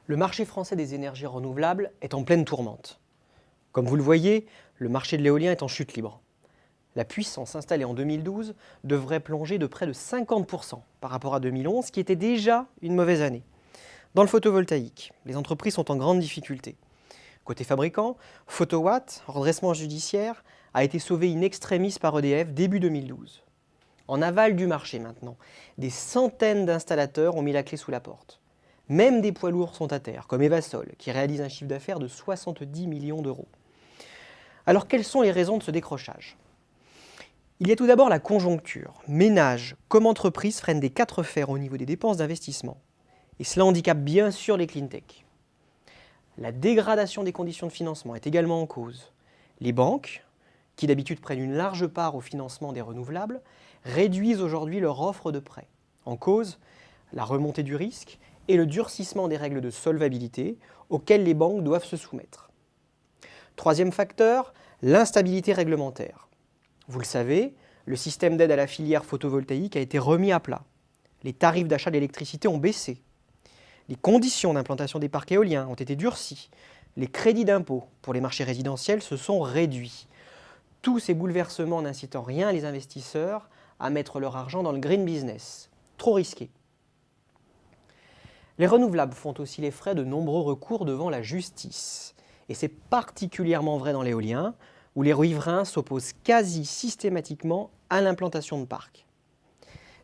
Le marché français des énergies renouvelables est en pleine tourmente. Comme vous le voyez, le marché de l'éolien est en chute libre. La puissance installée en 2012 devrait plonger de près de 50% par rapport à 2011, qui était déjà une mauvaise année. Dans le photovoltaïque, les entreprises sont en grande difficulté. Côté fabricant, Photowatt, en redressement judiciaire, a été sauvé in extremis par EDF début 2012. En aval du marché maintenant, des centaines d'installateurs ont mis la clé sous la porte. Même des poids lourds sont à terre, comme Evasol, qui réalise un chiffre d'affaires de 70 millions d'euros. Alors quelles sont les raisons de ce décrochage ? Il y a tout d'abord la conjoncture. Ménages comme entreprises freinent des quatre fers au niveau des dépenses d'investissement. Et cela handicape bien sûr les cleantech. La dégradation des conditions de financement est également en cause. Les banques, qui d'habitude prennent une large part au financement des renouvelables, réduisent aujourd'hui leur offre de prêts. En cause, la remontée du risque et le durcissement des règles de solvabilité auxquelles les banques doivent se soumettre. Troisième facteur, l'instabilité réglementaire. Vous le savez, le système d'aide à la filière photovoltaïque a été remis à plat. Les tarifs d'achat d'électricité ont baissé. Les conditions d'implantation des parcs éoliens ont été durcies. Les crédits d'impôt pour les marchés résidentiels se sont réduits. Tous ces bouleversements n'incitent en rien les investisseurs à mettre leur argent dans le green business. Trop risqué. Les renouvelables font aussi les frais de nombreux recours devant la justice. Et c'est particulièrement vrai dans l'éolien, où les riverains s'opposent quasi systématiquement à l'implantation de parcs.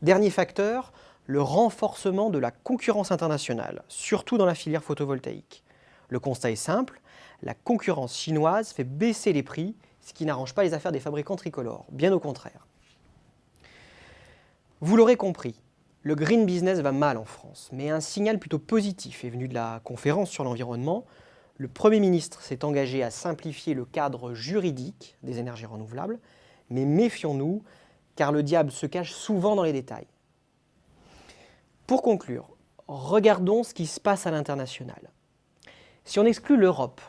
Dernier facteur, le renforcement de la concurrence internationale, surtout dans la filière photovoltaïque. Le constat est simple, la concurrence chinoise fait baisser les prix, ce qui n'arrange pas les affaires des fabricants tricolores, bien au contraire. Vous l'aurez compris, le green business va mal en France, mais un signal plutôt positif est venu de la conférence sur l'environnement. Le Premier ministre s'est engagé à simplifier le cadre juridique des énergies renouvelables, mais méfions-nous, car le diable se cache souvent dans les détails. Pour conclure, regardons ce qui se passe à l'international. Si on exclut l'Europe,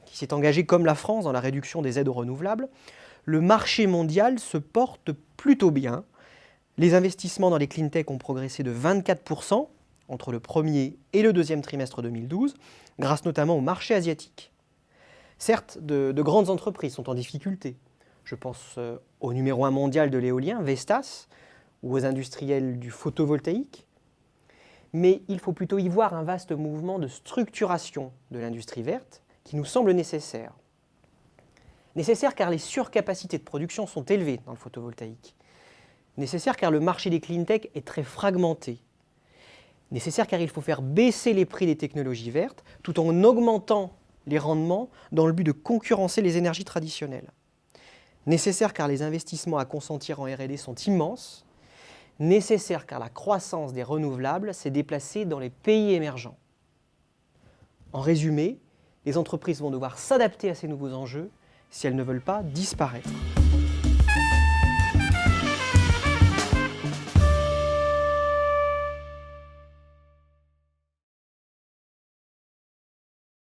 qui s'est engagée comme la France dans la réduction des aides aux renouvelables, le marché mondial se porte plutôt bien. Les investissements dans les cleantech ont progressé de 24% entre le premier et le deuxième trimestre 2012, grâce notamment au marché asiatique. Certes, de grandes entreprises sont en difficulté. Je pense au numéro 1 mondial de l'éolien, Vestas, ou aux industriels du photovoltaïque. Mais il faut plutôt y voir un vaste mouvement de structuration de l'industrie verte qui nous semble nécessaire. Nécessaire car les surcapacités de production sont élevées dans le photovoltaïque. Nécessaire car le marché des cleantech est très fragmenté. Nécessaire car il faut faire baisser les prix des technologies vertes tout en augmentant les rendements dans le but de concurrencer les énergies traditionnelles. Nécessaire car les investissements à consentir en R&D sont immenses. Nécessaire car la croissance des renouvelables s'est déplacée dans les pays émergents. En résumé, les entreprises vont devoir s'adapter à ces nouveaux enjeux si elles ne veulent pas disparaître.